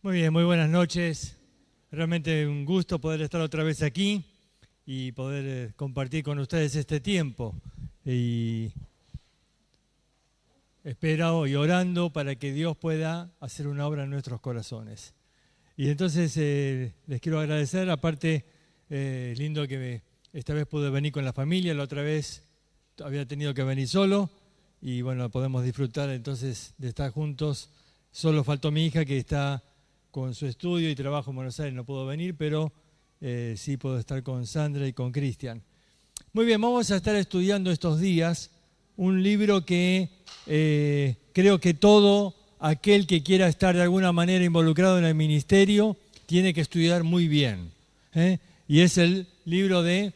Muy bien, muy buenas noches. Realmente un gusto poder estar otra vez aquí y poder compartir con ustedes este tiempo. Y espero y orando para que Dios pueda hacer una obra en nuestros corazones. Y entonces les quiero agradecer, aparte, lindo que esta vez pude venir con la familia, la otra vez había tenido que venir solo y bueno, podemos disfrutar entonces de estar juntos. Solo faltó mi hija que está con su estudio y trabajo en Buenos Aires, no puedo venir, pero sí puedo estar con Sandra y con Cristian. Muy bien, vamos a estar estudiando estos días un libro que creo que todo aquel que quiera estar de alguna manera involucrado en el ministerio tiene que estudiar muy bien. Y es el libro de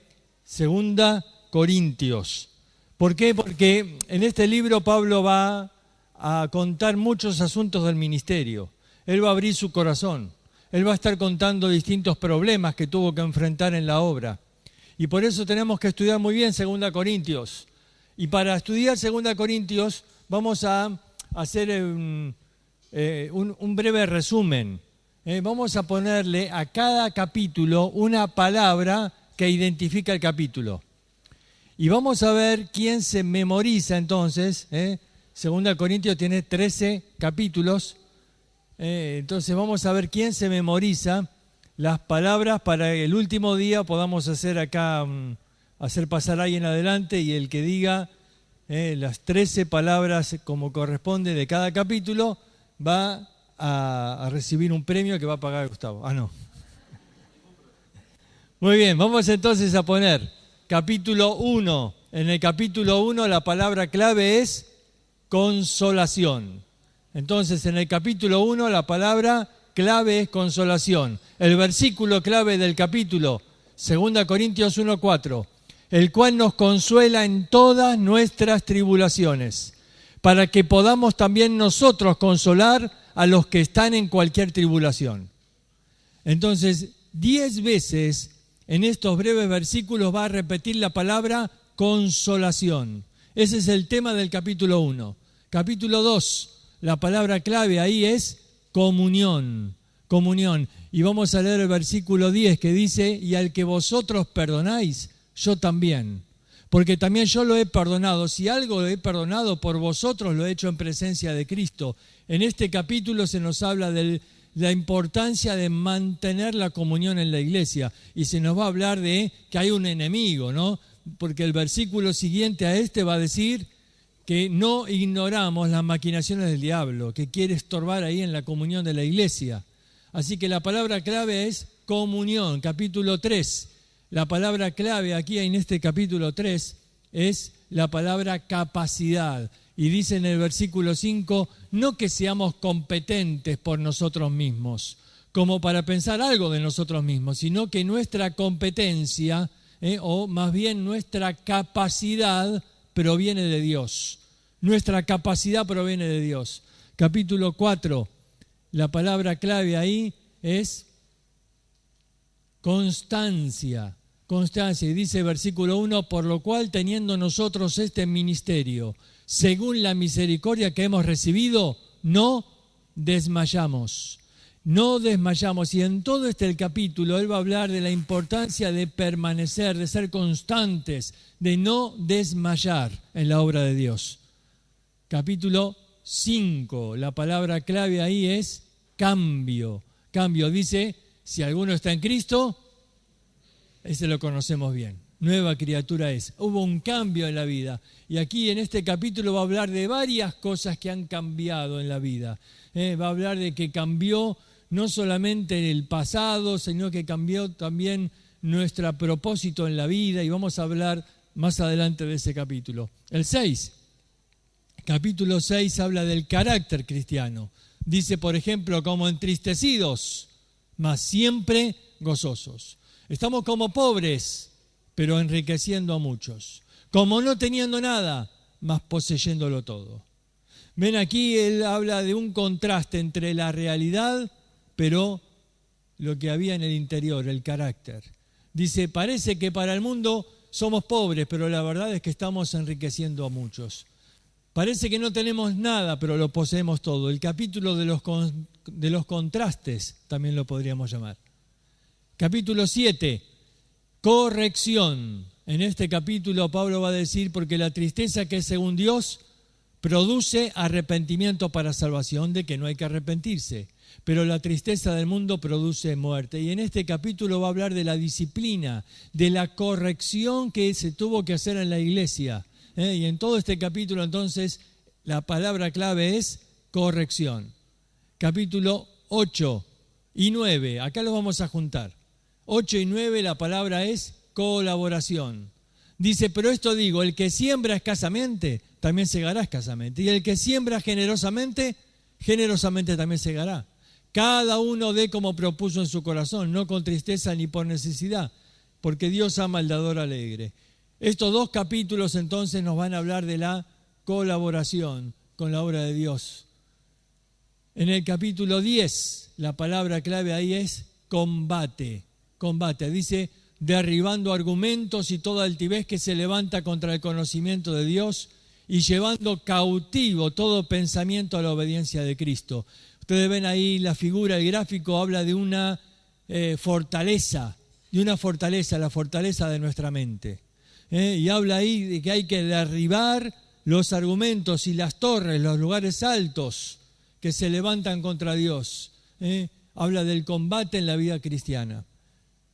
2 Corintios. ¿Por qué? Porque en este libro Pablo va a contar muchos asuntos del ministerio. Él va a abrir su corazón. Él va a estar contando distintos problemas que tuvo que enfrentar en la obra. Y por eso tenemos que estudiar muy bien 2 Corintios. Y para estudiar 2 Corintios vamos a hacer un breve resumen. Vamos a ponerle a cada capítulo una palabra que identifica el capítulo. Y vamos a ver quién se memoriza entonces. 2 Corintios tiene 13 capítulos. Entonces vamos a ver quién se memoriza las palabras para que el último día podamos hacer acá, hacer pasar a alguien adelante y el que diga las 13 palabras como corresponde de cada capítulo va a recibir un premio que va a pagar Gustavo. Ah, no. Muy bien, vamos entonces a poner capítulo 1. En el capítulo 1 la palabra clave es consolación. Entonces, en el capítulo 1 la palabra clave es consolación. El versículo clave del capítulo, 2 Corintios 1:4, el cual nos consuela en todas nuestras tribulaciones, para que podamos también nosotros consolar a los que están en cualquier tribulación. Entonces, 10 veces en estos breves versículos va a repetir la palabra consolación. Ese es el tema del capítulo 1. Capítulo 2. La palabra clave ahí es comunión, comunión. Y vamos a leer el versículo 10 que dice, y al que vosotros perdonáis, yo también. Porque también yo lo he perdonado. Si algo lo he perdonado por vosotros, lo he hecho en presencia de Cristo. En este capítulo se nos habla de la importancia de mantener la comunión en la iglesia. Y se nos va a hablar de que hay un enemigo, ¿no? Porque el versículo siguiente a este va a decir que no ignoramos las maquinaciones del diablo, que quiere estorbar ahí en la comunión de la iglesia. Así que la palabra clave es comunión, capítulo 3. La palabra clave aquí en este capítulo 3 es la palabra capacidad. Y dice en el versículo 5, no que seamos competentes por nosotros mismos, como para pensar algo de nosotros mismos, sino que nuestra competencia, o más bien nuestra capacidad, proviene de Dios. Nuestra capacidad proviene de Dios. Capítulo 4, la palabra clave ahí es constancia. Constancia. Y dice versículo 1, por lo cual teniendo nosotros este ministerio, según la misericordia que hemos recibido, no desmayamos. No desmayamos. Y en todo el capítulo él va a hablar de la importancia de permanecer, de ser constantes, de no desmayar en la obra de Dios. Capítulo 5, la palabra clave ahí es cambio. Cambio, dice, si alguno está en Cristo, ese lo conocemos bien. Nueva criatura es. Hubo un cambio en la vida. Y aquí en este capítulo va a hablar de varias cosas que han cambiado en la vida. Va a hablar de que cambió no solamente el pasado, sino que cambió también nuestro propósito en la vida. Y vamos a hablar más adelante de ese capítulo. El 6. Capítulo 6 habla del carácter cristiano. Dice, por ejemplo, como entristecidos, mas siempre gozosos. Estamos como pobres, pero enriqueciendo a muchos. Como no teniendo nada, mas poseyéndolo todo. Ven, aquí él habla de un contraste entre la realidad, pero lo que había en el interior, el carácter. Dice, parece que para el mundo somos pobres, pero la verdad es que estamos enriqueciendo a muchos. Parece que no tenemos nada, pero lo poseemos todo. El capítulo de los contrastes también lo podríamos llamar. Capítulo 7, corrección. En este capítulo Pablo va a decir, porque la tristeza que es según Dios produce arrepentimiento para salvación, de que no hay que arrepentirse. Pero la tristeza del mundo produce muerte. Y en este capítulo va a hablar de la disciplina, de la corrección que se tuvo que hacer en la iglesia. Y en todo este capítulo, entonces, la palabra clave es corrección. Capítulo 8 y 9, acá los vamos a juntar. 8 y 9, la palabra es colaboración. Dice, pero esto digo, el que siembra escasamente, también segará escasamente. Y el que siembra generosamente, generosamente también segará. Cada uno dé como propuso en su corazón, no con tristeza ni por necesidad, porque Dios ama al dador alegre. Estos dos capítulos entonces nos van a hablar de la colaboración con la obra de Dios. En el capítulo 10, la palabra clave ahí es combate. Combate, dice, derribando argumentos y toda altivez que se levanta contra el conocimiento de Dios y llevando cautivo todo pensamiento a la obediencia de Cristo. Ustedes ven ahí la figura, el gráfico habla de una fortaleza, la fortaleza de nuestra mente. Y habla ahí de que hay que derribar los argumentos y las torres, los lugares altos que se levantan contra Dios. Habla del combate en la vida cristiana.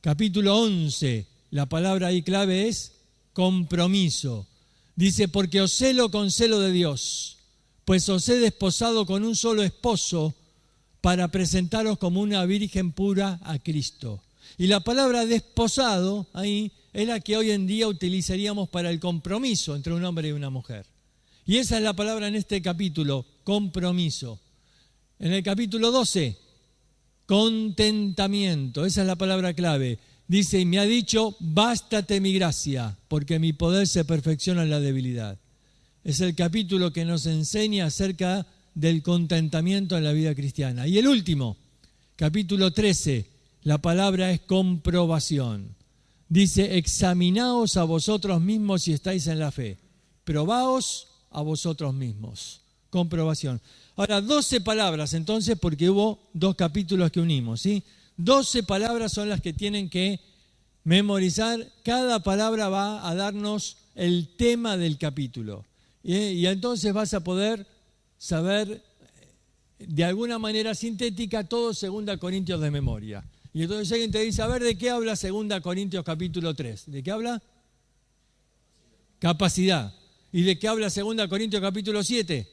Capítulo 11, la palabra ahí clave es compromiso. Dice, porque os celo con celo de Dios, pues os he desposado con un solo esposo para presentaros como una virgen pura a Cristo. Y la palabra desposado ahí es la que hoy en día utilizaríamos para el compromiso entre un hombre y una mujer. Y esa es la palabra en este capítulo, compromiso. En el capítulo 12, contentamiento, esa es la palabra clave. Dice, y me ha dicho, bástate mi gracia, porque mi poder se perfecciona en la debilidad. Es el capítulo que nos enseña acerca del contentamiento en la vida cristiana. Y el último, capítulo 13, la palabra es comprobación. Dice, examinaos a vosotros mismos si estáis en la fe. Probaos a vosotros mismos. Comprobación. Ahora, 12 palabras entonces, porque hubo 2 capítulos que unimos, ¿sí? 12 palabras son las que tienen que memorizar. Cada palabra va a darnos el tema del capítulo. Y entonces vas a poder saber de alguna manera sintética todo 2 Corintios de memoria. Y entonces alguien te dice, a ver, ¿de qué habla 2 Corintios capítulo 3? ¿De qué habla? Capacidad. ¿Y de qué habla 2 Corintios capítulo 7?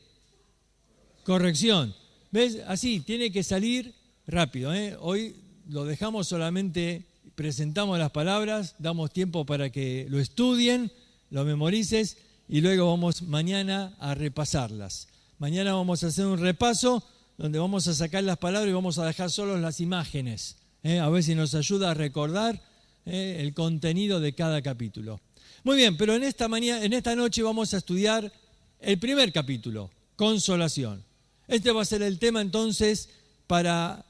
Corrección. ¿Ves? Así, tiene que salir rápido. Hoy lo dejamos solamente, presentamos las palabras, damos tiempo para que lo estudien, lo memorices y luego vamos mañana a repasarlas. Mañana vamos a hacer un repaso donde vamos a sacar las palabras y vamos a dejar solo las imágenes. A ver si nos ayuda a recordar el contenido de cada capítulo. Muy bien, pero en esta noche vamos a estudiar el primer capítulo, consolación. Este va a ser el tema entonces para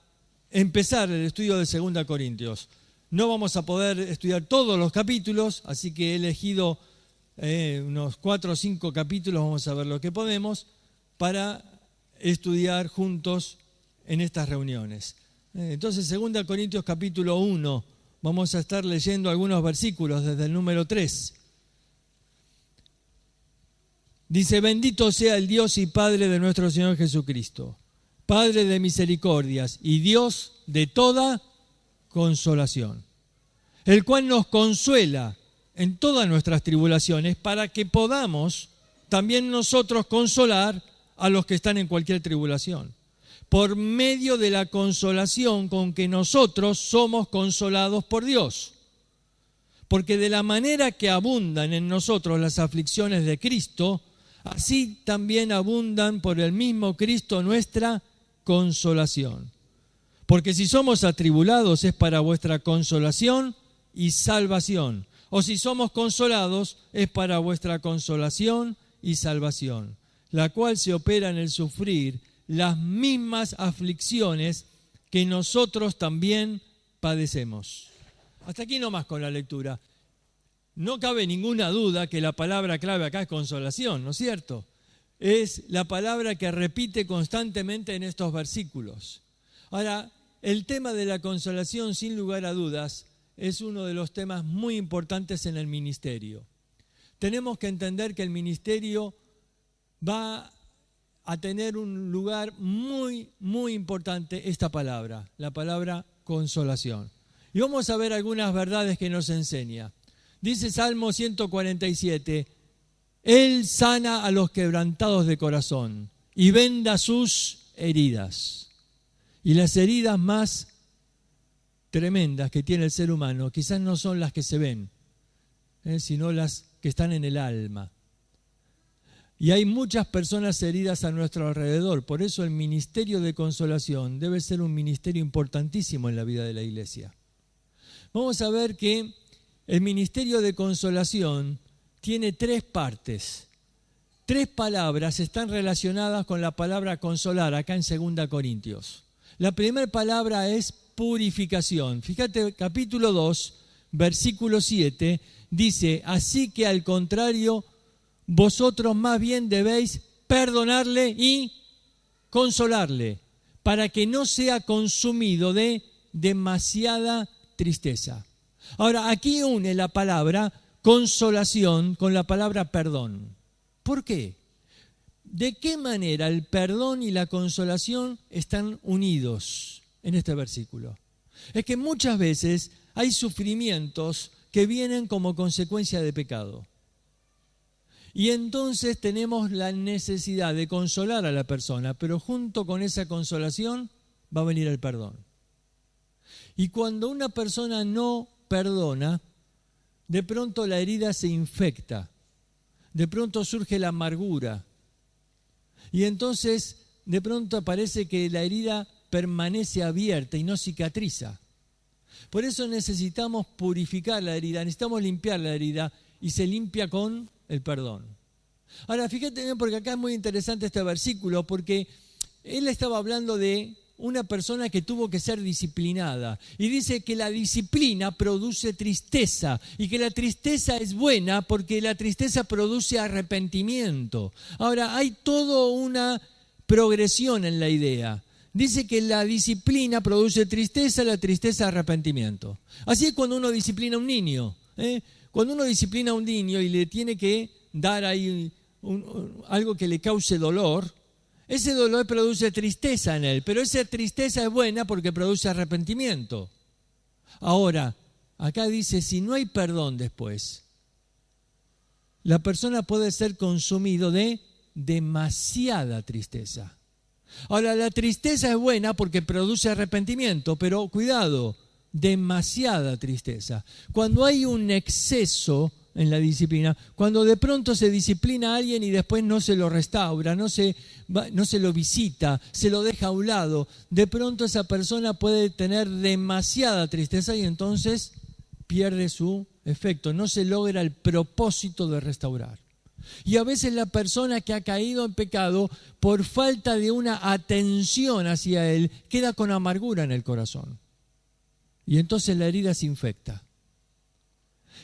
empezar el estudio de 2 Corintios. No vamos a poder estudiar todos los capítulos, así que he elegido unos 4 o 5 capítulos, vamos a ver lo que podemos, para estudiar juntos en estas reuniones. Entonces, 2 Corintios capítulo 1, vamos a estar leyendo algunos versículos desde el número 3. Dice, bendito sea el Dios y Padre de nuestro Señor Jesucristo, Padre de misericordias y Dios de toda consolación, el cual nos consuela en todas nuestras tribulaciones para que podamos también nosotros consolar a los que están en cualquier tribulación, por medio de la consolación con que nosotros somos consolados por Dios. Porque de la manera que abundan en nosotros las aflicciones de Cristo, así también abundan por el mismo Cristo nuestra consolación. Porque si somos atribulados es para vuestra consolación y salvación. O si somos consolados es para vuestra consolación y salvación, la cual se opera en el sufrir las mismas aflicciones que nosotros también padecemos. Hasta aquí nomás con la lectura. No cabe ninguna duda que la palabra clave acá es consolación, ¿no es cierto? es la palabra que repite constantemente en estos versículos. Ahora, el tema de la consolación, sin lugar a dudas, es uno de los temas muy importantes en el ministerio. Tenemos que entender que el ministerio va a tener un lugar muy, muy importante, esta palabra, la palabra consolación. Y vamos a ver algunas verdades que nos enseña. Dice Salmo 147, Él sana a los quebrantados de corazón y venda sus heridas. Y las heridas más tremendas que tiene el ser humano quizás no son las que se ven, sino las que están en el alma. Y hay muchas personas heridas a nuestro alrededor. Por eso el ministerio de consolación debe ser un ministerio importantísimo en la vida de la iglesia. Vamos a ver que el ministerio de consolación tiene 3 partes. 3 palabras están relacionadas con la palabra consolar acá en 2 Corintios. La primera palabra es purificación. Fíjate, capítulo 2, versículo 7, dice, así que al contrario, vosotros más bien debéis perdonarle y consolarle, para que no sea consumido de demasiada tristeza. Ahora, aquí une la palabra consolación con la palabra perdón. ¿Por qué? ¿De qué manera el perdón y la consolación están unidos en este versículo? Es que muchas veces hay sufrimientos que vienen como consecuencia de pecado. Y entonces tenemos la necesidad de consolar a la persona, pero junto con esa consolación va a venir el perdón. Y cuando una persona no perdona, de pronto la herida se infecta, de pronto surge la amargura. Y entonces de pronto parece que la herida permanece abierta y no cicatriza. Por eso necesitamos purificar la herida, necesitamos limpiar la herida y se limpia con el perdón. Ahora, fíjate bien porque acá es muy interesante este versículo porque él estaba hablando de una persona que tuvo que ser disciplinada y dice que la disciplina produce tristeza y que la tristeza es buena porque la tristeza produce arrepentimiento. Ahora, hay toda una progresión en la idea. Dice que la disciplina produce tristeza, la tristeza arrepentimiento. Así es cuando uno disciplina a un niño. Cuando uno disciplina a un niño y le tiene que dar ahí algo que le cause dolor, ese dolor produce tristeza en él, pero esa tristeza es buena porque produce arrepentimiento. Ahora, acá dice, si no hay perdón después, la persona puede ser consumido de demasiada tristeza. Ahora, la tristeza es buena porque produce arrepentimiento, pero cuidado, demasiada tristeza. Cuando hay un exceso en la disciplina, cuando de pronto se disciplina a alguien y después no se lo restaura, no se lo visita, se lo deja a un lado, de pronto esa persona puede tener demasiada tristeza y entonces pierde su efecto, no se logra el propósito de restaurar. Y a veces la persona que ha caído en pecado, por falta de una atención hacia él, queda con amargura en el corazón. Y entonces la herida se infecta.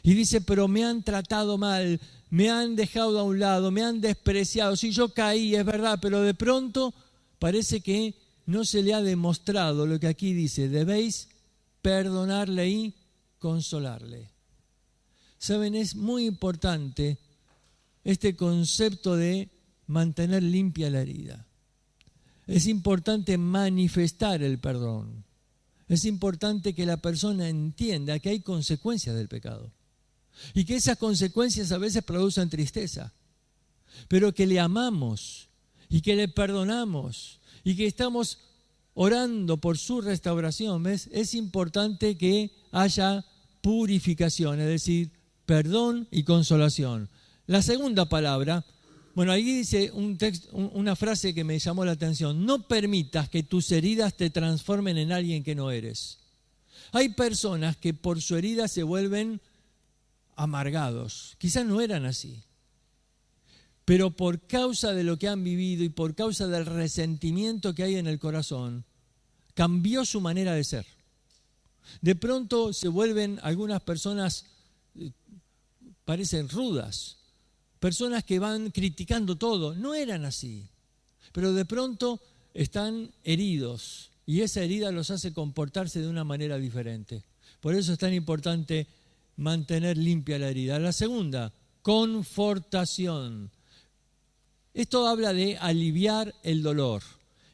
Y dice, pero me han tratado mal, me han dejado a un lado, me han despreciado. Sí, yo caí, es verdad, pero de pronto parece que no se le ha demostrado lo que aquí dice. Debéis perdonarle y consolarle. Saben, es muy importante este concepto de mantener limpia la herida. Es importante manifestar el perdón. Es importante que la persona entienda que hay consecuencias del pecado y que esas consecuencias a veces producen tristeza, pero que le amamos y que le perdonamos y que estamos orando por su restauración. ¿Ves? Es importante que haya purificación, es decir, perdón y consolación. La segunda palabra, bueno, ahí dice una frase que me llamó la atención. No permitas que tus heridas te transformen en alguien que no eres. Hay personas que por su herida se vuelven amargados. Quizás no eran así. Pero por causa de lo que han vivido y por causa del resentimiento que hay en el corazón, cambió su manera de ser. De pronto se vuelven algunas personas, parecen rudas, personas que van criticando todo. No eran así. Pero de pronto están heridos y esa herida los hace comportarse de una manera diferente. Por eso es tan importante mantener limpia la herida. La segunda, confortación. Esto habla de aliviar el dolor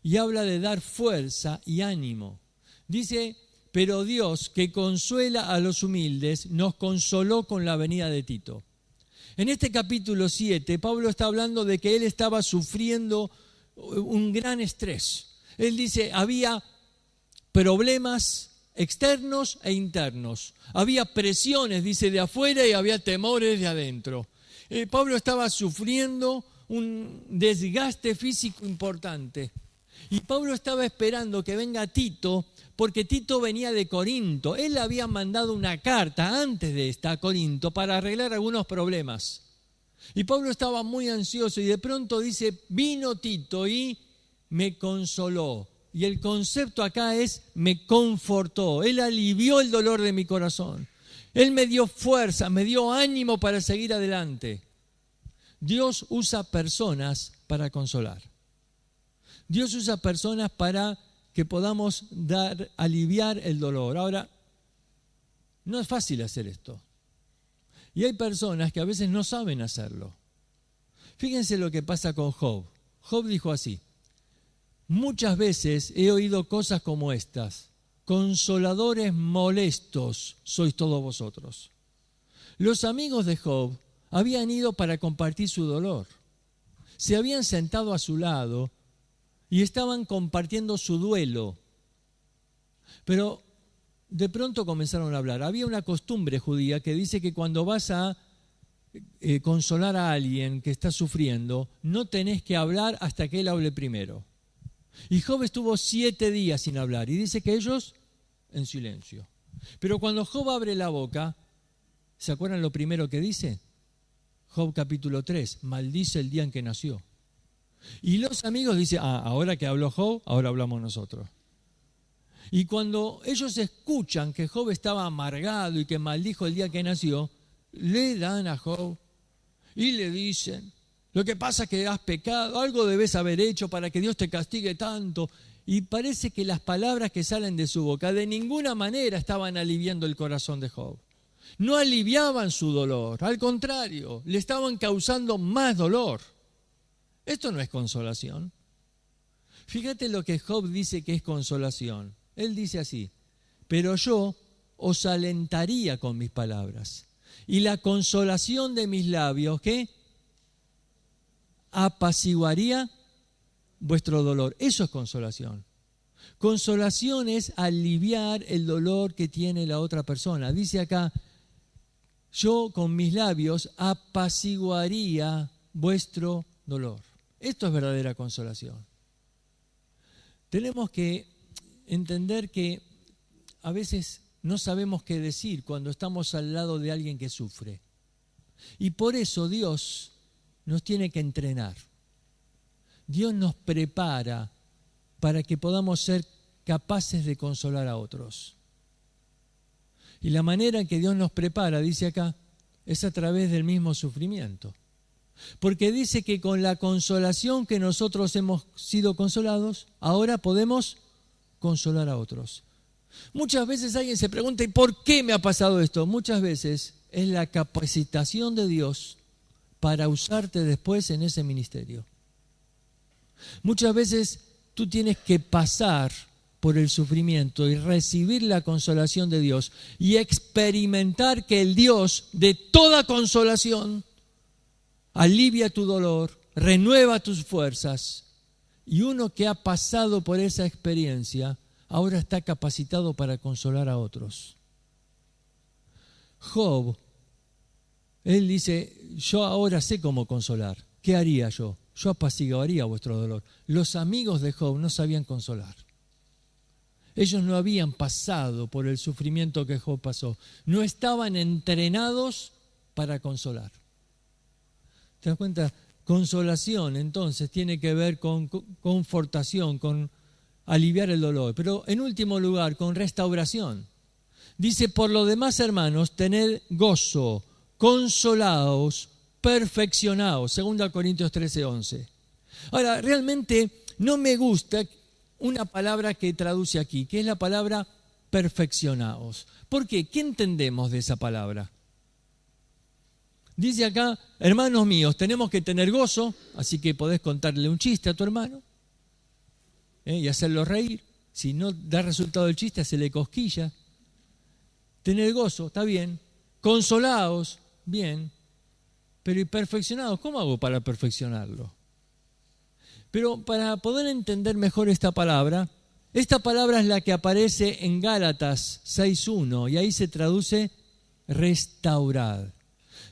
y habla de dar fuerza y ánimo. Dice, pero Dios, que consuela a los humildes, nos consoló con la venida de Tito. En este capítulo 7, Pablo está hablando de que él estaba sufriendo un gran estrés. Él dice, había problemas externos e internos. Había presiones, dice, de afuera y había temores de adentro. Pablo estaba sufriendo un desgaste físico importante. Y Pablo estaba esperando que venga Tito, porque Tito venía de Corinto. Él había mandado una carta antes de esta a Corinto para arreglar algunos problemas. Y Pablo estaba muy ansioso y de pronto dice, vino Tito y me consoló. Y el concepto acá es, me confortó. Él alivió el dolor de mi corazón. Él me dio fuerza, me dio ánimo para seguir adelante. Dios usa personas para consolar. Dios usa personas para que podamos aliviar el dolor. Ahora, no es fácil hacer esto. Y hay personas que a veces no saben hacerlo. Fíjense lo que pasa con Job. Job dijo así, muchas veces he oído cosas como estas, consoladores molestos sois todos vosotros. Los amigos de Job habían ido para compartir su dolor. Se habían sentado a su lado y estaban compartiendo su duelo. Pero de pronto comenzaron a hablar. Había una costumbre judía que dice que cuando vas a consolar a alguien que está sufriendo, no tenés que hablar hasta que él hable primero. Y Job estuvo 7 días sin hablar y dice que ellos en silencio. Pero cuando Job abre la boca, ¿se acuerdan lo primero que dice? Job capítulo 3, maldice el día en que nació. Y los amigos dicen, ahora que habló Job, ahora hablamos nosotros. Y cuando ellos escuchan que Job estaba amargado y que maldijo el día que nació, le dan a Job y le dicen, lo que pasa es que has pecado, algo debes haber hecho para que Dios te castigue tanto. Y parece que las palabras que salen de su boca de ninguna manera estaban aliviando el corazón de Job. No aliviaban su dolor, al contrario, le estaban causando más dolor. Esto no es consolación. Fíjate lo que Job dice que es consolación. Él dice así, pero yo os alentaría con mis palabras. Y la consolación de mis labios, ¿qué? Apaciguaría vuestro dolor. Eso es consolación. Consolación es aliviar el dolor que tiene la otra persona. Dice acá, yo con mis labios apaciguaría vuestro dolor. Esto es verdadera consolación. Tenemos que entender que a veces no sabemos qué decir cuando estamos al lado de alguien que sufre. Y por eso Dios nos tiene que entrenar. Dios nos prepara para que podamos ser capaces de consolar a otros. Y la manera en que Dios nos prepara, dice acá, es a través del mismo sufrimiento. Porque dice que con la consolación que nosotros hemos sido consolados, ahora podemos consolar a otros. Muchas veces alguien se pregunta, ¿y por qué me ha pasado esto? Muchas veces es la capacitación de Dios para usarte después en ese ministerio. Muchas veces tú tienes que pasar por el sufrimiento y recibir la consolación de Dios y experimentar que el Dios de toda consolación alivia tu dolor, renueva tus fuerzas, y uno que ha pasado por esa experiencia ahora está capacitado para consolar a otros. Job, él dice, yo ahora sé cómo consolar. ¿Qué haría yo? Yo apaciguaría vuestro dolor. Los amigos de Job no sabían consolar. Ellos no habían pasado por el sufrimiento que Job pasó. No estaban entrenados para consolar. ¿Te das cuenta? Consolación, entonces, tiene que ver con confortación, con aliviar el dolor. Pero, en último lugar, con restauración. Dice, por lo demás, hermanos, tened gozo, consolaos, perfeccionados. 2 Corintios 13:11. Ahora, realmente no me gusta una palabra que traduce aquí, que es la palabra perfeccionados. ¿Por qué? ¿Qué entendemos de esa palabra? Dice acá, hermanos míos, tenemos que tener gozo, así que podés contarle un chiste a tu hermano y hacerlo reír. Si no da resultado el chiste, hacele cosquilla. Tener gozo, está bien. Consolados, bien. Pero ¿y perfeccionados? ¿Cómo hago para perfeccionarlo? Pero para poder entender mejor esta palabra es la que aparece en Gálatas 6:1 y ahí se traduce restaurad.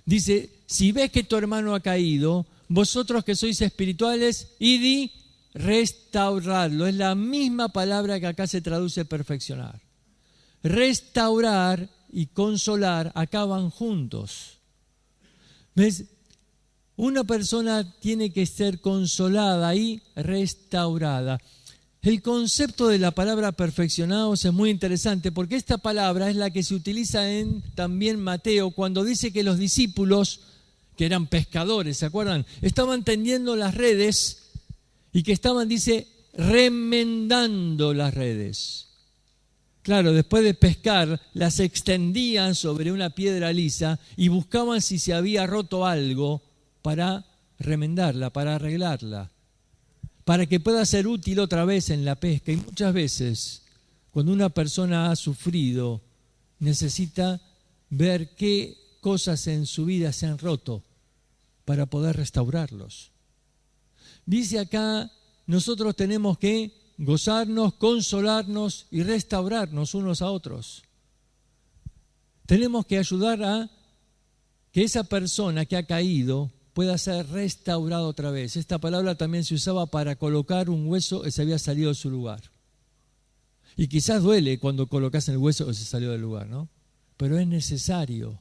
Dice, si ves que tu hermano ha caído, vosotros que sois espirituales, id y restauradlo. Es la misma palabra que acá se traduce perfeccionar. Restaurar y consolar acaban juntos. ¿Ves? Una persona tiene que ser consolada y restaurada. El concepto de la palabra perfeccionados es muy interesante porque esta palabra es la que se utiliza en también Mateo cuando dice que los discípulos, que eran pescadores, ¿se acuerdan? Estaban tendiendo las redes y que estaban, dice, remendando las redes. Claro, después de pescar, las extendían sobre una piedra lisa y buscaban si se había roto algo para remendarla, para arreglarla, para que pueda ser útil otra vez en la pesca. Y muchas veces, cuando una persona ha sufrido, necesita ver qué cosas en su vida se han roto para poder restaurarlos. Dice acá, nosotros tenemos que gozarnos, consolarnos y restaurarnos unos a otros. Tenemos que ayudar a que esa persona que ha caído pueda ser restaurado otra vez. Esta palabra también se usaba para colocar un hueso que se había salido de su lugar. Y quizás duele cuando colocas el hueso que se salió del lugar, ¿no? Pero es necesario.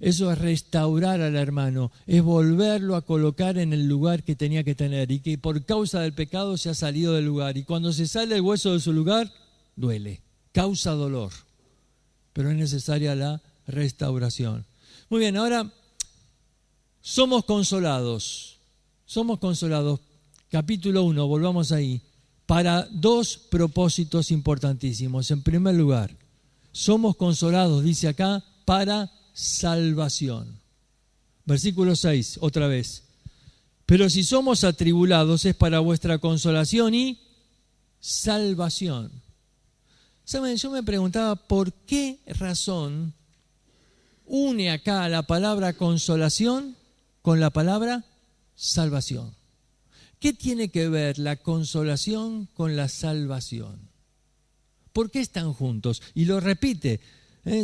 Eso es restaurar al hermano, es volverlo a colocar en el lugar que tenía que tener y que por causa del pecado se ha salido del lugar. Y cuando se sale el hueso de su lugar, duele, causa dolor. Pero es necesaria la restauración. Muy bien, ahora somos consolados. Capítulo 1, volvamos ahí. Para dos propósitos importantísimos. En primer lugar, somos consolados, dice acá, para salvación. Versículo 6, otra vez. Pero si somos atribulados es para vuestra consolación y salvación. ¿Saben? Yo me preguntaba por qué razón une acá la palabra consolación con la palabra salvación. ¿Qué tiene que ver la consolación con la salvación? ¿Por qué están juntos? Y lo repite.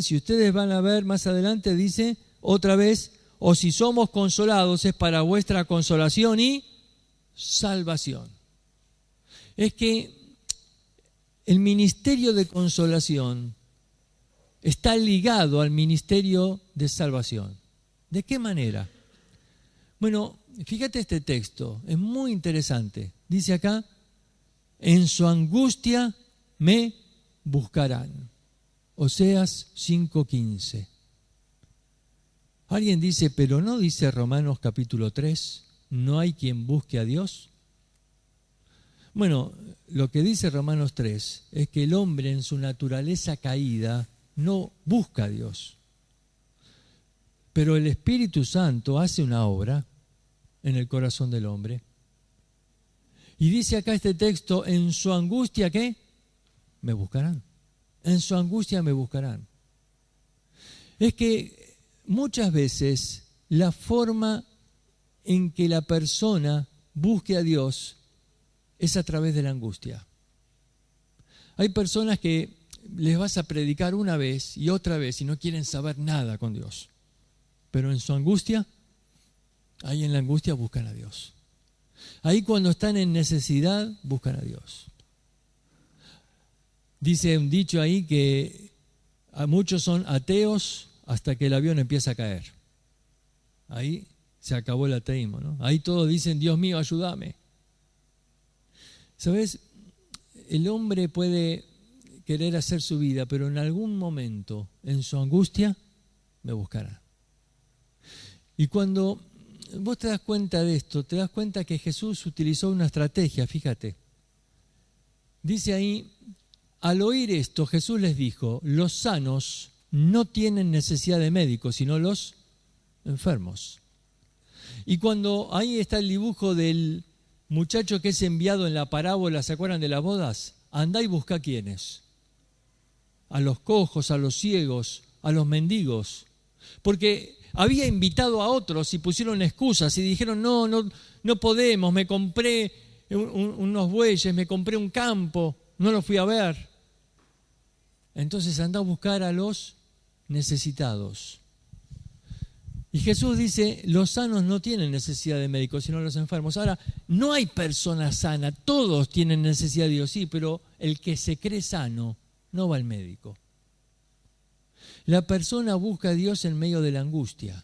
Si ustedes van a ver más adelante, dice otra vez, o si somos consolados es para vuestra consolación y salvación. Es que el ministerio de consolación está ligado al ministerio de salvación. ¿De qué manera? Bueno, fíjate este texto, es muy interesante. Dice acá, en su angustia me buscarán. Oseas 5:15. Alguien dice, pero ¿no dice Romanos capítulo 3? ¿No hay quien busque a Dios? Bueno, lo que dice Romanos 3 es que el hombre en su naturaleza caída no busca a Dios. Pero el Espíritu Santo hace una obra en el corazón del hombre. Y dice acá este texto, en su angustia, ¿qué? Me buscarán. En su angustia me buscarán. Es que muchas veces la forma en que la persona busque a Dios es a través de la angustia. Hay personas que les vas a predicar una vez y otra vez y no quieren saber nada con Dios. Pero en su angustia, ahí en la angustia buscan a Dios. Ahí cuando están en necesidad, buscan a Dios. Dice un dicho ahí que a muchos son ateos hasta que el avión empieza a caer. Ahí se acabó el ateísmo, ¿no? Ahí todos dicen, Dios mío, ayúdame. ¿Sabes? El hombre puede querer hacer su vida, pero en algún momento, en su angustia, me buscará. Y cuando vos te das cuenta de esto, te das cuenta que Jesús utilizó una estrategia, fíjate. Dice ahí, al oír esto, Jesús les dijo, los sanos no tienen necesidad de médicos, sino los enfermos. Y cuando ahí está el dibujo del muchacho que es enviado en la parábola, ¿se acuerdan de las bodas? Andá y buscá quiénes. A los cojos, a los ciegos, a los mendigos. Porque había invitado a otros y pusieron excusas y dijeron, no podemos, me compré unos bueyes, me compré un campo, no lo fui a ver. Entonces andá a buscar a los necesitados. Y Jesús dice, los sanos no tienen necesidad de médicos, sino los enfermos. Ahora, no hay persona sana, todos tienen necesidad de Dios, sí, pero el que se cree sano no va al médico. La persona busca a Dios en medio de la angustia.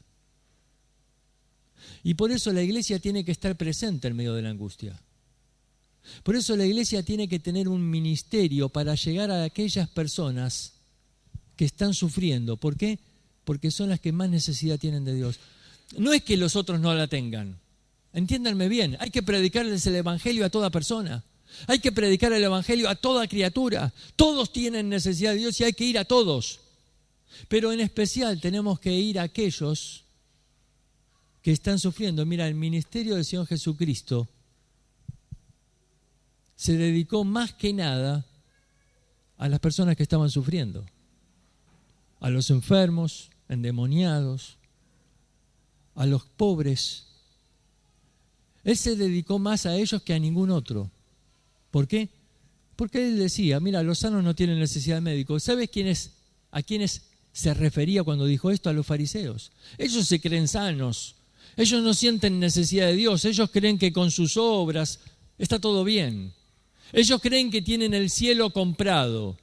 Y por eso la iglesia tiene que estar presente en medio de la angustia. Por eso la iglesia tiene que tener un ministerio para llegar a aquellas personas que están sufriendo. ¿Por qué? Porque son las que más necesidad tienen de Dios. No es que los otros no la tengan. Entiéndanme bien, hay que predicarles el evangelio a toda persona. Hay que predicar el evangelio a toda criatura. Todos tienen necesidad de Dios y hay que ir a todos. Pero en especial tenemos que ir a aquellos que están sufriendo. Mira, el ministerio del Señor Jesucristo se dedicó más que nada a las personas que estaban sufriendo. A los enfermos, endemoniados, a los pobres. Él se dedicó más a ellos que a ningún otro. ¿Por qué? Porque él decía, mira, los sanos no tienen necesidad de médico. ¿Sabes a quiénes se refería cuando dijo esto? A los fariseos. Ellos se creen sanos. Ellos no sienten necesidad de Dios. Ellos creen que con sus obras está todo bien. Ellos creen que tienen el cielo comprado.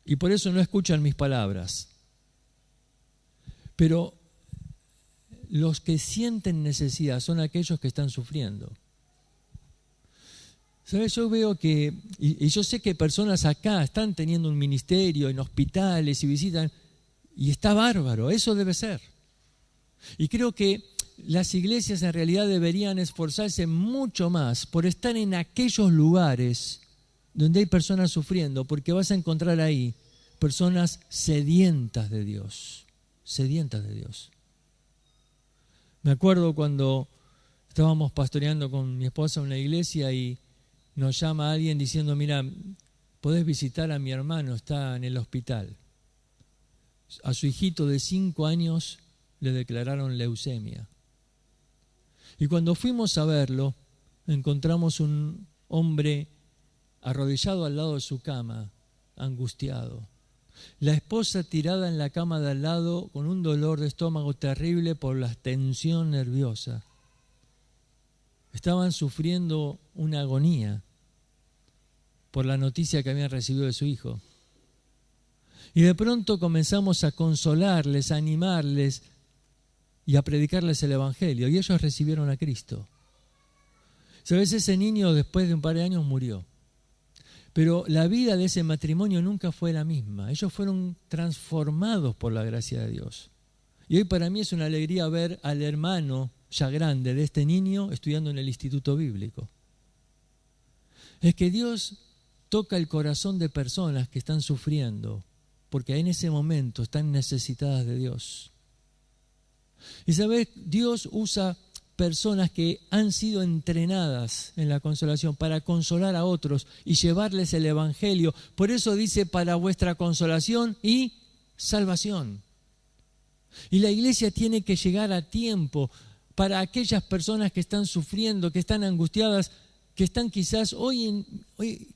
Y por eso no escuchan mis palabras. Pero los que sienten necesidad son aquellos que están sufriendo. ¿Sabes? Yo veo que, y yo sé que personas acá están teniendo un ministerio en hospitales y visitan, y está bárbaro, eso debe ser. Y creo que las iglesias en realidad deberían esforzarse mucho más por estar en aquellos lugares donde hay personas sufriendo, porque vas a encontrar ahí personas sedientas de Dios, sedientas de Dios. Me acuerdo cuando estábamos pastoreando con mi esposa una iglesia y nos llama alguien diciendo, mira, podés visitar a mi hermano, está en el hospital. A su hijito de 5 años le declararon leucemia. Y cuando fuimos a verlo, encontramos un hombre arrodillado al lado de su cama, angustiado. La esposa tirada en la cama de al lado con un dolor de estómago terrible por la tensión nerviosa. Estaban sufriendo una agonía por la noticia que habían recibido de su hijo. Y de pronto comenzamos a consolarles, a animarles y a predicarles el evangelio. Y ellos recibieron a Cristo. ¿Sabes? Ese niño después de un par de años murió. Pero la vida de ese matrimonio nunca fue la misma. Ellos fueron transformados por la gracia de Dios. Y hoy para mí es una alegría ver al hermano ya grande de este niño estudiando en el Instituto Bíblico. Es que Dios toca el corazón de personas que están sufriendo, porque en ese momento están necesitadas de Dios. Y sabes, Dios usa personas que han sido entrenadas en la consolación para consolar a otros y llevarles el evangelio. Por eso dice, para vuestra consolación y salvación. Y la iglesia tiene que llegar a tiempo para aquellas personas que están sufriendo, que están angustiadas, que están quizás hoy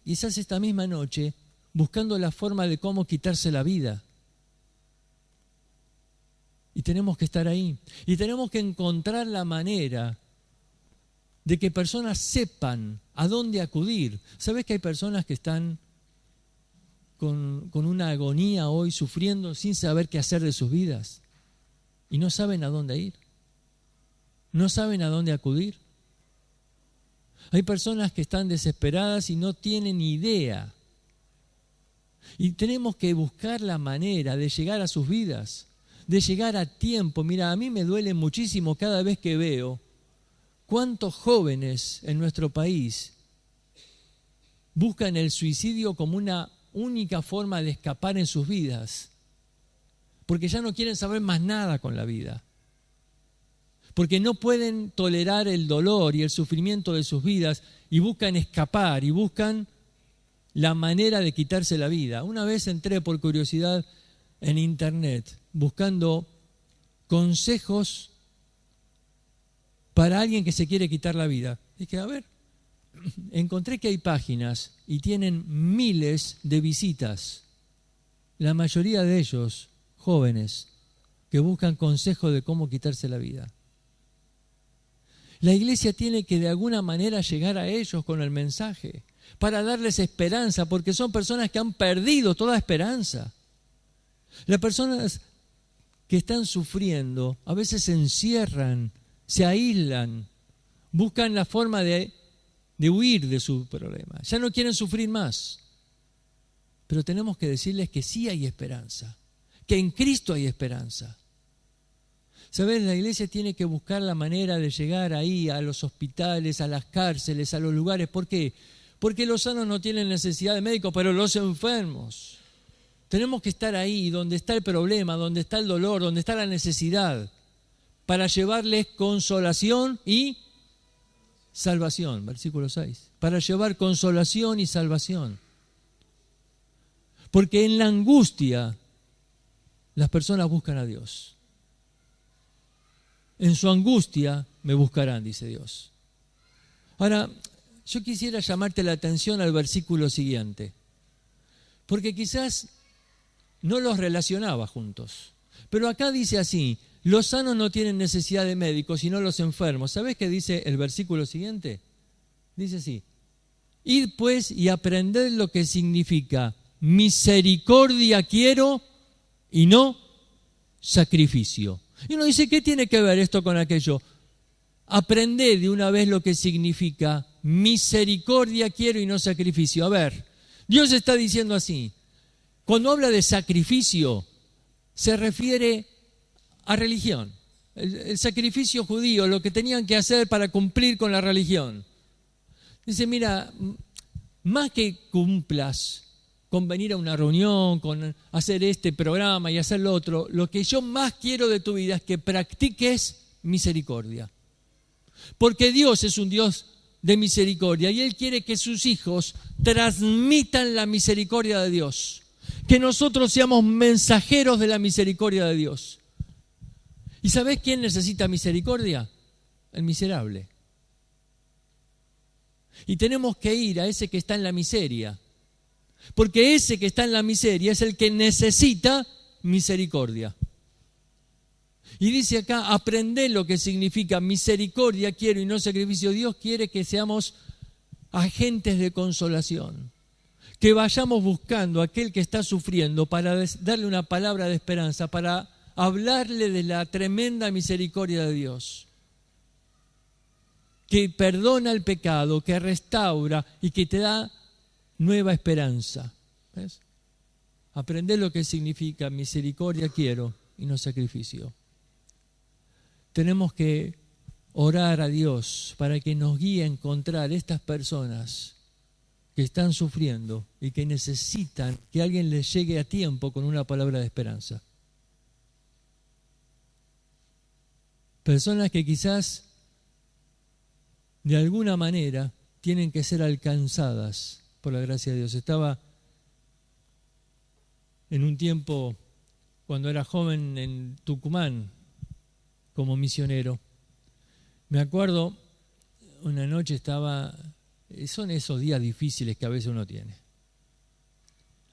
quizás esta misma noche, buscando la forma de cómo quitarse la vida. Y tenemos que estar ahí. Y tenemos que encontrar la manera de que personas sepan a dónde acudir. ¿Sabes que hay personas que están con una agonía hoy, sufriendo, sin saber qué hacer de sus vidas? Y no saben a dónde ir. No saben a dónde acudir. Hay personas que están desesperadas y no tienen idea. Y tenemos que buscar la manera de llegar a sus vidas, de llegar a tiempo. Mira, a mí me duele muchísimo cada vez que veo cuántos jóvenes en nuestro país buscan el suicidio como una única forma de escapar en sus vidas, porque ya no quieren saber más nada con la vida, porque no pueden tolerar el dolor y el sufrimiento de sus vidas y buscan escapar y buscan la manera de quitarse la vida. Una vez entré por curiosidad en internet buscando consejos para alguien que se quiere quitar la vida. Dije, a ver, encontré que hay páginas y tienen miles de visitas, la mayoría de ellos jóvenes que buscan consejos de cómo quitarse la vida. La iglesia tiene que de alguna manera llegar a ellos con el mensaje para darles esperanza, porque son personas que han perdido toda esperanza. Las personas que están sufriendo a veces se encierran, se aíslan, buscan la forma de huir de su problema. Ya no quieren sufrir más. Pero tenemos que decirles que sí hay esperanza, que en Cristo hay esperanza. ¿Sabes? La iglesia tiene que buscar la manera de llegar ahí a los hospitales, a las cárceles, a los lugares. ¿Por qué? Porque los sanos no tienen necesidad de médicos, pero los enfermos. Tenemos que estar ahí donde está el problema, donde está el dolor, donde está la necesidad, para llevarles consolación y salvación. Versículo 6. Para llevar consolación y salvación. Porque en la angustia las personas buscan a Dios. En su angustia me buscarán, dice Dios. Ahora, yo quisiera llamarte la atención al versículo siguiente, porque quizás no los relacionaba juntos. Pero acá dice así: los sanos no tienen necesidad de médicos, sino los enfermos. ¿Sabés qué dice el versículo siguiente? Dice así: id pues y aprended lo que significa misericordia quiero y no sacrificio. Y uno dice, ¿qué tiene que ver esto con aquello? Aprended de una vez lo que significa misericordia quiero y no sacrificio. A ver, Dios está diciendo así: cuando habla de sacrificio, se refiere a religión. El sacrificio judío, lo que tenían que hacer para cumplir con la religión. Dice, mira, más que cumplas con venir a una reunión, con hacer este programa y hacer lo otro, lo que yo más quiero de tu vida es que practiques misericordia. Porque Dios es un Dios de misericordia y Él quiere que sus hijos transmitan la misericordia de Dios. Que nosotros seamos mensajeros de la misericordia de Dios. ¿Y sabés quién necesita misericordia? El miserable. Y tenemos que ir a ese que está en la miseria. Porque ese que está en la miseria es el que necesita misericordia. Y dice acá, aprended lo que significa misericordia quiero y no sacrificio. Dios quiere que seamos agentes de consolación. Que vayamos buscando a aquel que está sufriendo para darle una palabra de esperanza, para hablarle de la tremenda misericordia de Dios. Que perdona el pecado, que restaura y que te da nueva esperanza. ¿Ves? Aprender lo que significa misericordia quiero y no sacrificio. Tenemos que orar a Dios para que nos guíe a encontrar estas personas que están sufriendo y que necesitan que alguien les llegue a tiempo con una palabra de esperanza. Personas que quizás de alguna manera tienen que ser alcanzadas por la gracia de Dios. Estaba en un tiempo, cuando era joven, en Tucumán, como misionero. Me acuerdo, una noche estaba, son esos días difíciles que a veces uno tiene.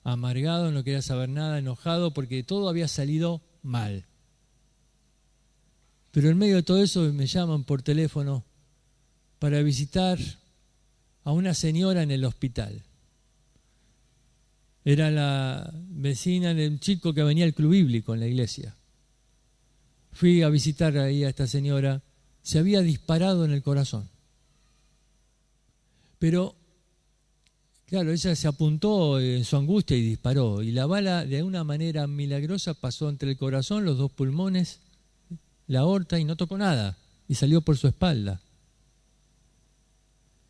Amargado, no quería saber nada, enojado porque todo había salido mal. Pero en medio de todo eso me llaman por teléfono para visitar a una señora en el hospital. Era la vecina de un chico que venía al club bíblico en la iglesia. Fui a visitar ahí a esta señora, se había disparado en el corazón. Pero Claro, ella se apuntó en su angustia y disparó. Y la bala, de una manera milagrosa, pasó entre el corazón, los 2 pulmones, la aorta, y no tocó nada. Y salió por su espalda.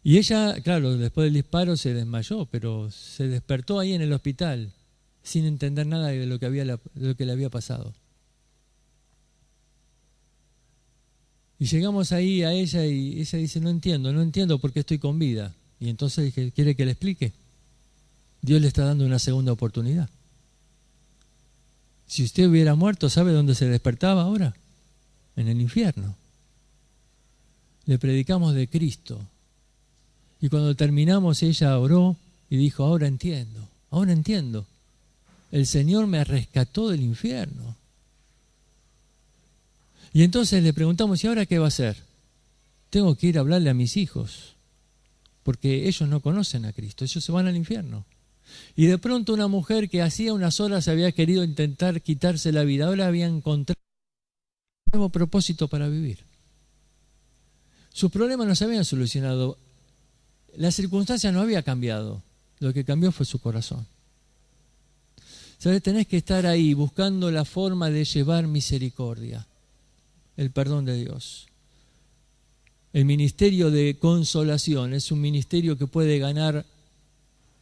Y ella, claro, después del disparo se desmayó, pero se despertó ahí en el hospital, sin entender nada de lo que le había pasado. Y llegamos ahí a ella y ella dice, no entiendo por qué estoy con vida. Y entonces dije, ¿quiere que le explique? Dios le está dando una segunda oportunidad. Si usted hubiera muerto, ¿sabe dónde se despertaba ahora? En el infierno. Le predicamos de Cristo. Y cuando terminamos, ella oró y dijo, ahora entiendo. El Señor me rescató del infierno. Y entonces le preguntamos, ¿y ahora qué va a hacer? Tengo que ir a hablarle a mis hijos, porque ellos no conocen a Cristo, ellos se van al infierno. Y de pronto una mujer que hacía unas horas había querido intentar quitarse la vida, ahora había encontrado un nuevo propósito para vivir. Sus problemas no se habían solucionado, la circunstancia no había cambiado, lo que cambió fue su corazón. ¿Sabes? Tenés que estar ahí buscando la forma de llevar misericordia, el perdón de Dios. El ministerio de consolación es un ministerio que puede ganar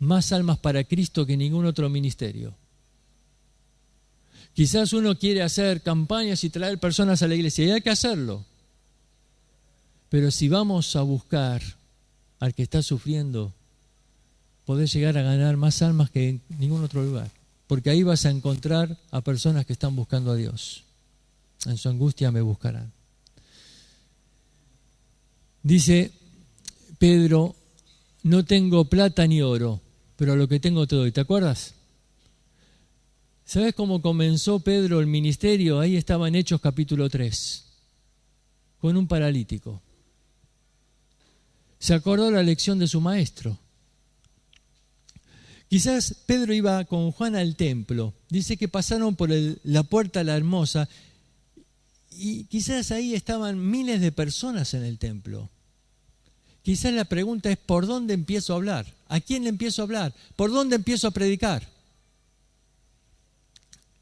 más almas para Cristo que ningún otro ministerio. Quizás uno quiere hacer campañas y traer personas a la iglesia, y hay que hacerlo. Pero si vamos a buscar al que está sufriendo, podés llegar a ganar más almas que en ningún otro lugar. Porque ahí vas a encontrar a personas que están buscando a Dios. En su angustia me buscarán. Dice Pedro, no tengo plata ni oro, pero lo que tengo te doy. ¿Te acuerdas? ¿Sabes cómo comenzó Pedro el ministerio? Ahí estaba en Hechos capítulo 3, con un paralítico. Se acordó la lección de su maestro. Quizás Pedro iba con Juan al templo. Dice que pasaron por la puerta la hermosa y quizás ahí estaban miles de personas en el templo. Quizás la pregunta es, ¿por dónde empiezo a hablar? ¿A quién le empiezo a hablar? ¿Por dónde empiezo a predicar?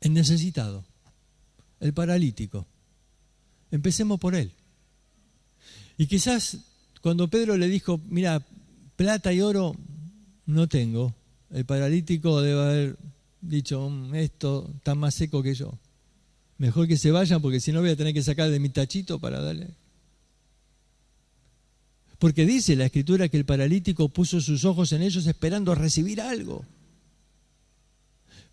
El necesitado, el paralítico. Empecemos por él. Y quizás cuando Pedro le dijo, mira, plata y oro no tengo, el paralítico debe haber dicho, esto está más seco que yo. Mejor que se vayan porque si no voy a tener que sacar de mi tachito para darle. Porque dice la Escritura que el paralítico puso sus ojos en ellos esperando recibir algo.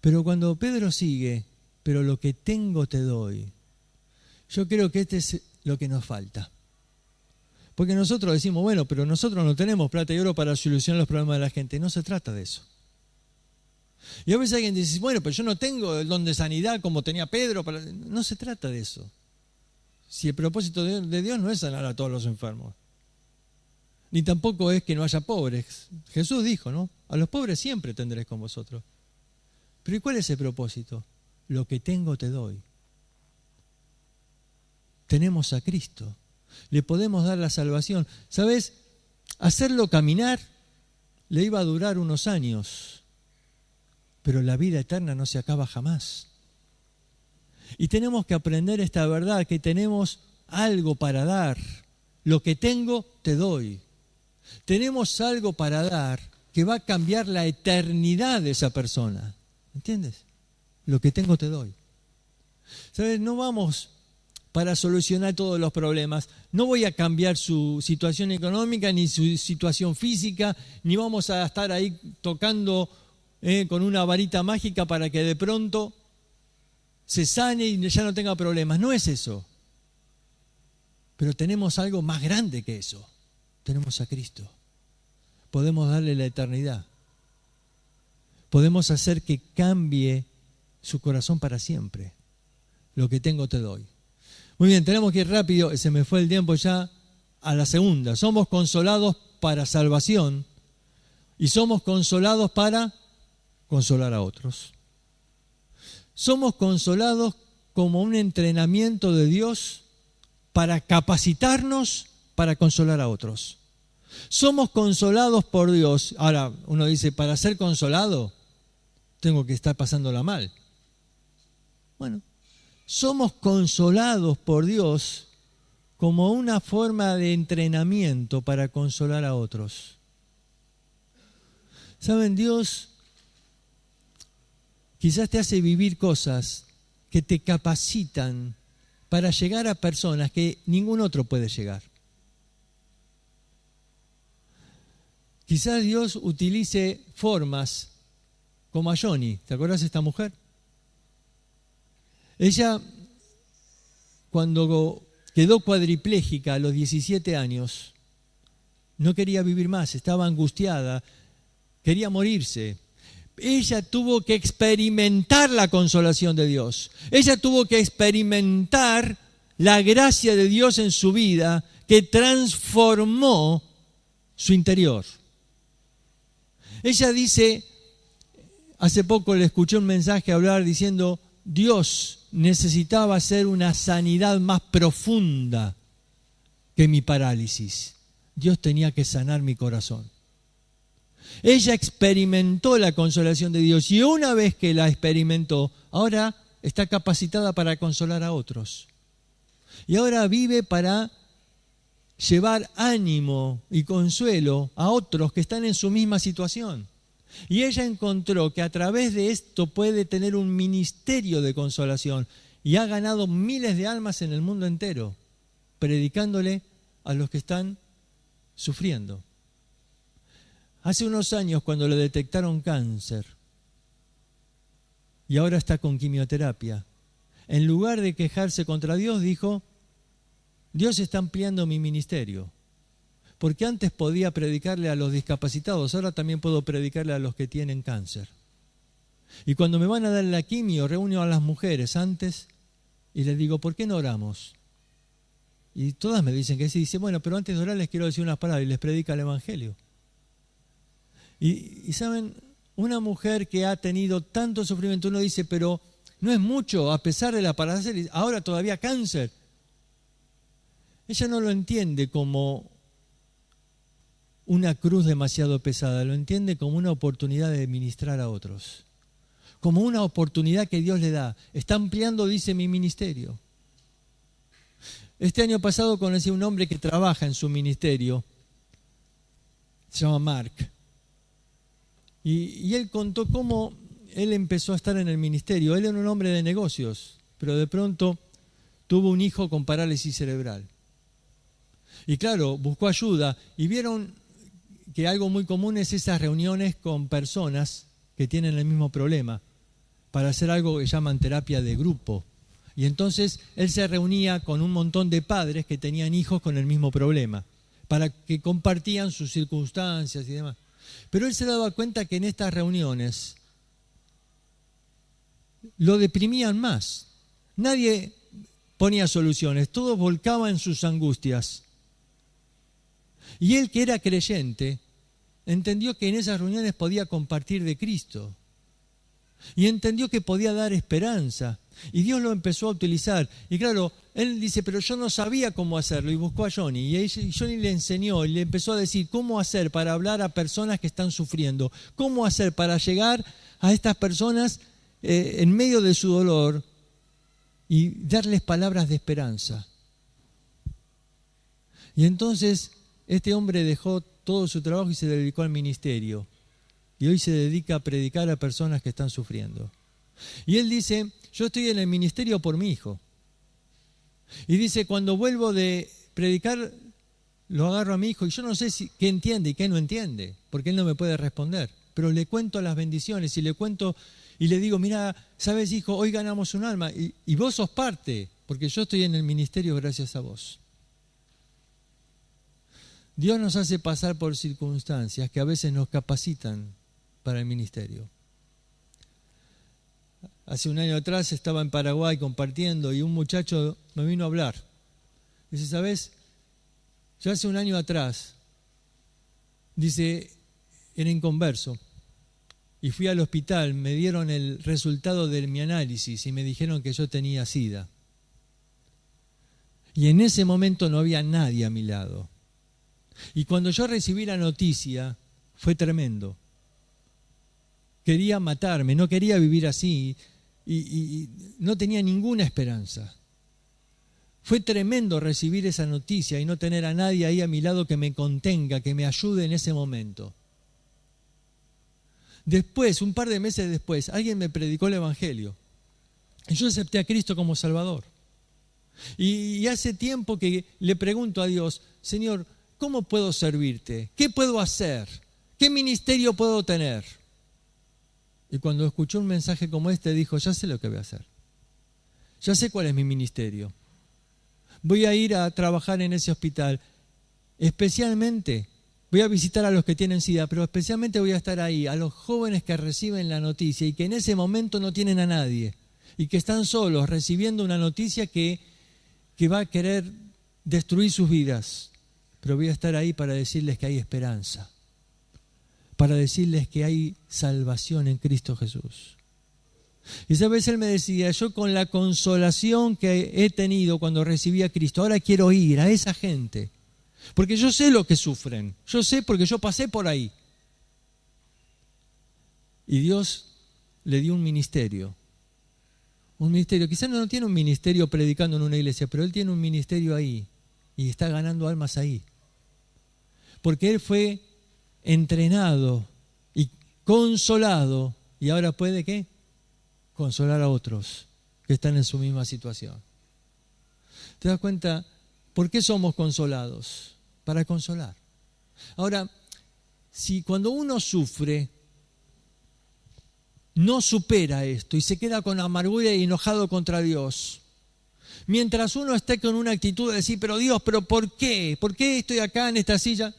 Pero cuando Pedro sigue, pero lo que tengo te doy, yo creo que este es lo que nos falta. Porque nosotros decimos, bueno, pero nosotros no tenemos plata y oro para solucionar los problemas de la gente. No se trata de eso. Y a veces alguien dice, bueno, pero yo no tengo el don de sanidad como tenía Pedro. No se trata de eso. Si el propósito de Dios no es sanar a todos los enfermos. Ni tampoco es que no haya pobres. Jesús dijo, ¿no? A los pobres siempre tendréis con vosotros. Pero ¿y cuál es el propósito? Lo que tengo te doy. Tenemos a Cristo. Le podemos dar la salvación. ¿Sabes? Hacerlo caminar le iba a durar unos años, pero la vida eterna no se acaba jamás. Y tenemos que aprender esta verdad, que tenemos algo para dar. Lo que tengo, te doy. Tenemos algo para dar que va a cambiar la eternidad de esa persona. ¿Entiendes? Lo que tengo, te doy. ¿Sabes? No vamos para solucionar todos los problemas. No voy a cambiar su situación económica, ni su situación física, ni vamos a estar ahí tocando con una varita mágica para que de pronto se sane y ya no tenga problemas. No es eso. Pero tenemos algo más grande que eso. Tenemos a Cristo. Podemos darle la eternidad. Podemos hacer que cambie su corazón para siempre. Lo que tengo te doy. Muy bien, tenemos que ir rápido, se me fue el tiempo ya a la segunda. Somos consolados para salvación y somos consolados para consolar a otros. Somos consolados como un entrenamiento de Dios para capacitarnos para consolar a otros. Somos consolados por Dios. Ahora, uno dice, para ser consolado, tengo que estar pasándola mal. Bueno, somos consolados por Dios como una forma de entrenamiento para consolar a otros. ¿Saben? Dios quizás te hace vivir cosas que te capacitan para llegar a personas que ningún otro puede llegar. Quizás Dios utilice formas como a Johnny. ¿Te acuerdas de esta mujer? Ella, cuando quedó cuadripléjica a los 17 años, no quería vivir más, estaba angustiada, quería morirse. Ella tuvo que experimentar la consolación de Dios. Ella tuvo que experimentar la gracia de Dios en su vida que transformó su interior. Ella dice, hace poco le escuché un mensaje hablar diciendo, Dios necesitaba hacer una sanidad más profunda que mi parálisis. Dios tenía que sanar mi corazón. Ella experimentó la consolación de Dios y una vez que la experimentó, ahora está capacitada para consolar a otros. Y ahora vive para llevar ánimo y consuelo a otros que están en su misma situación. Y ella encontró que a través de esto puede tener un ministerio de consolación y ha ganado miles de almas en el mundo entero, predicándole a los que están sufriendo. Hace unos años, cuando le detectaron cáncer y ahora está con quimioterapia, en lugar de quejarse contra Dios, dijo, Dios está ampliando mi ministerio. Porque antes podía predicarle a los discapacitados, ahora también puedo predicarle a los que tienen cáncer. Y cuando me van a dar la quimio, reúno a las mujeres antes y les digo, ¿por qué no oramos? Y todas me dicen que sí. Dice, bueno, pero antes de orar les quiero decir unas palabras y les predica el Evangelio. Y saben, una mujer que ha tenido tanto sufrimiento, uno dice, pero no es mucho, a pesar de la parálisis, ahora todavía cáncer. Ella no lo entiende como una cruz demasiado pesada, lo entiende como una oportunidad de ministrar a otros, como una oportunidad que Dios le da. Está ampliando, dice, mi ministerio. Este año pasado conocí a un hombre que trabaja en su ministerio, se llama Mark, y él contó cómo él empezó a estar en el ministerio. Él era un hombre de negocios, pero de pronto tuvo un hijo con parálisis cerebral. Y claro, buscó ayuda y vieron que algo muy común es esas reuniones con personas que tienen el mismo problema para hacer algo que llaman terapia de grupo. Y entonces él se reunía con un montón de padres que tenían hijos con el mismo problema para que compartían sus circunstancias y demás. Pero él se daba cuenta que en estas reuniones lo deprimían más. Nadie ponía soluciones, todos volcaban sus angustias. Y él, que era creyente, entendió que en esas reuniones podía compartir de Cristo. Y entendió que podía dar esperanza. Y Dios lo empezó a utilizar. Y claro, él dice, pero yo no sabía cómo hacerlo. Y buscó a Johnny. Y Johnny le enseñó y le empezó a decir cómo hacer para hablar a personas que están sufriendo. Cómo hacer para llegar a estas personas en medio de su dolor y darles palabras de esperanza. Y entonces este hombre dejó todo su trabajo y se dedicó al ministerio. Y hoy se dedica a predicar a personas que están sufriendo. Y él dice, yo estoy en el ministerio por mi hijo. Y dice, cuando vuelvo de predicar, lo agarro a mi hijo y yo no sé qué entiende y qué no entiende, porque él no me puede responder. Pero le cuento las bendiciones y le cuento y le digo, mira, ¿sabes, hijo? Hoy ganamos un alma y vos sos parte, porque yo estoy en el ministerio gracias a vos. Dios nos hace pasar por circunstancias que a veces nos capacitan para el ministerio. Hace un año atrás estaba en Paraguay compartiendo y un muchacho me vino a hablar. Dice, ¿sabes? Yo hace un año atrás, dice, era inconverso y fui al hospital, me dieron el resultado de mi análisis y me dijeron que yo tenía SIDA. Y en ese momento no había nadie a mi lado. Y cuando yo recibí la noticia, fue tremendo. Quería matarme, no quería vivir así y no tenía ninguna esperanza. Fue tremendo recibir esa noticia y no tener a nadie ahí a mi lado que me contenga, que me ayude en ese momento. Después, un par de meses después, alguien me predicó el Evangelio. Y yo acepté a Cristo como Salvador. Y hace tiempo que le pregunto a Dios, Señor, ¿cómo puedo servirte? ¿Qué puedo hacer? ¿Qué ministerio puedo tener? Y cuando escuchó un mensaje como este, dijo, ya sé lo que voy a hacer. Ya sé cuál es mi ministerio. Voy a ir a trabajar en ese hospital. Especialmente, voy a visitar a los que tienen SIDA, pero especialmente voy a estar ahí, a los jóvenes que reciben la noticia y que en ese momento no tienen a nadie y que están solos recibiendo una noticia que va a querer destruir sus vidas. Pero voy a estar ahí para decirles que hay esperanza, para decirles que hay salvación en Cristo Jesús. Y esa vez él me decía, yo con la consolación que he tenido cuando recibí a Cristo, ahora quiero ir a esa gente, porque yo sé lo que sufren, yo sé porque yo pasé por ahí. Y Dios le dio un ministerio, quizás no tiene un ministerio predicando en una iglesia, pero él tiene un ministerio ahí y está ganando almas ahí. Porque él fue entrenado y consolado y ahora puede, ¿qué? Consolar a otros que están en su misma situación. ¿Te das cuenta? ¿Por qué somos consolados? Para consolar. Ahora, si cuando uno sufre, no supera esto y se queda con amargura y enojado contra Dios, mientras uno esté con una actitud de decir, pero Dios, ¿pero por qué? ¿Por qué estoy acá en esta silla?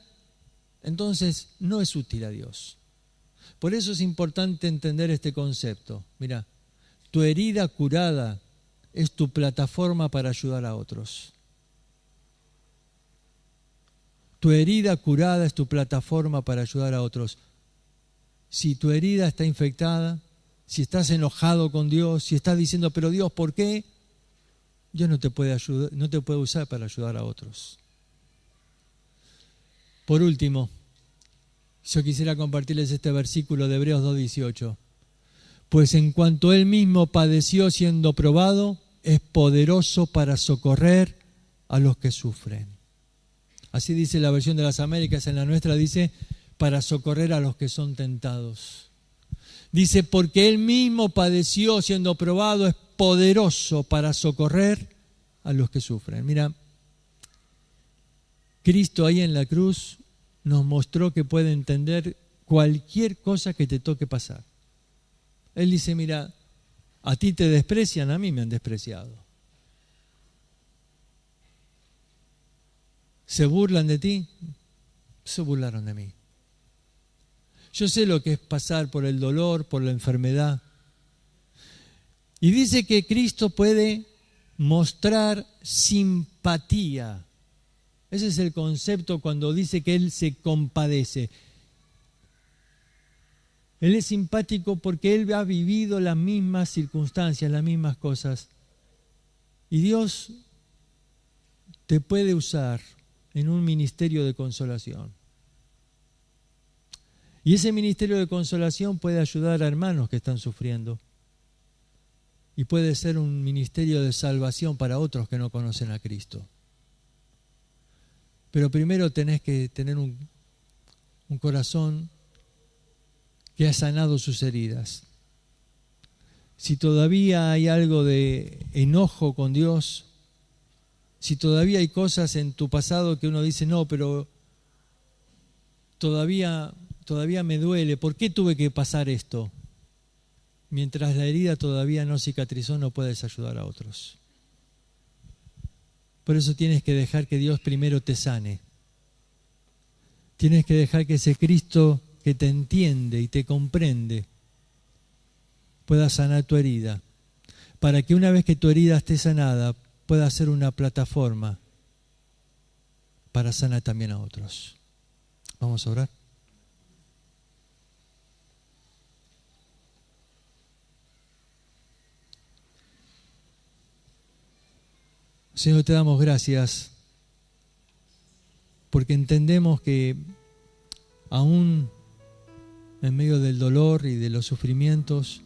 Entonces, no es útil a Dios. Por eso es importante entender este concepto. Mira, tu herida curada es tu plataforma para ayudar a otros. Tu herida curada es tu plataforma para ayudar a otros. Si tu herida está infectada, si estás enojado con Dios, si estás diciendo, pero Dios, ¿por qué? Dios no te puede ayudar, no te puede usar para ayudar a otros. Por último, yo quisiera compartirles este versículo de Hebreos 2:18. Pues en cuanto él mismo padeció siendo probado, es poderoso para socorrer a los que sufren. Así dice la versión de las Américas, en la nuestra dice, para socorrer a los que son tentados. Dice, porque él mismo padeció siendo probado, es poderoso para socorrer a los que sufren. Mira, Cristo ahí en la cruz nos mostró que puede entender cualquier cosa que te toque pasar. Él dice, mira, a ti te desprecian, a mí me han despreciado. ¿Se burlan de ti? Se burlaron de mí. Yo sé lo que es pasar por el dolor, por la enfermedad. Y dice que Cristo puede mostrar simpatía. Ese es el concepto cuando dice que Él se compadece. Él es simpático porque Él ha vivido las mismas circunstancias, las mismas cosas. Y Dios te puede usar en un ministerio de consolación. Y ese ministerio de consolación puede ayudar a hermanos que están sufriendo. Y puede ser un ministerio de salvación para otros que no conocen a Cristo. Pero primero tenés que tener un corazón que ha sanado sus heridas. Si todavía hay algo de enojo con Dios, si todavía hay cosas en tu pasado que uno dice, no, pero todavía me duele, ¿por qué tuve que pasar esto? Mientras la herida todavía no cicatrizó, no puedes ayudar a otros. Por eso tienes que dejar que Dios primero te sane. Tienes que dejar que ese Cristo que te entiende y te comprende pueda sanar tu herida, para que una vez que tu herida esté sanada, pueda ser una plataforma para sanar también a otros. Vamos a orar. Señor, te damos gracias porque porque entendemos que aún en medio del dolor y de los sufrimientos,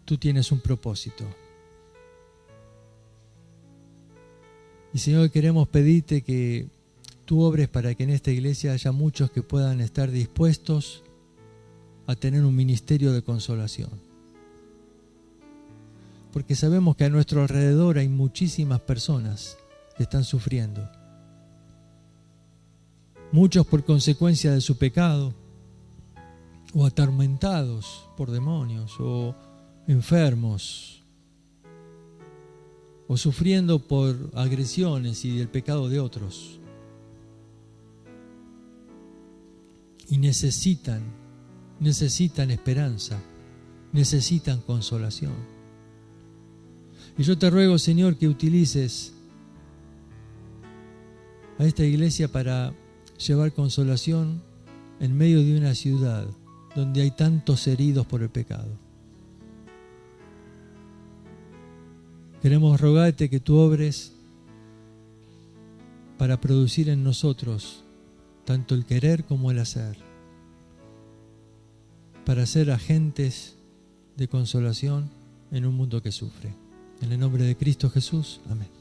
tú tienes un propósito. Y Señor, queremos pedirte que tú obres para que en esta iglesia haya muchos que puedan estar dispuestos a tener un ministerio de consolación. Porque sabemos que a nuestro alrededor hay muchísimas personas que están sufriendo. Muchos por consecuencia de su pecado, o atormentados por demonios, o enfermos, o sufriendo por agresiones y el pecado de otros. Y necesitan esperanza, necesitan consolación. Y yo te ruego, Señor, que utilices a esta iglesia para llevar consolación en medio de una ciudad donde hay tantos heridos por el pecado. Queremos rogarte que tú obres para producir en nosotros tanto el querer como el hacer, para ser agentes de consolación en un mundo que sufre. En el nombre de Cristo Jesús, amén.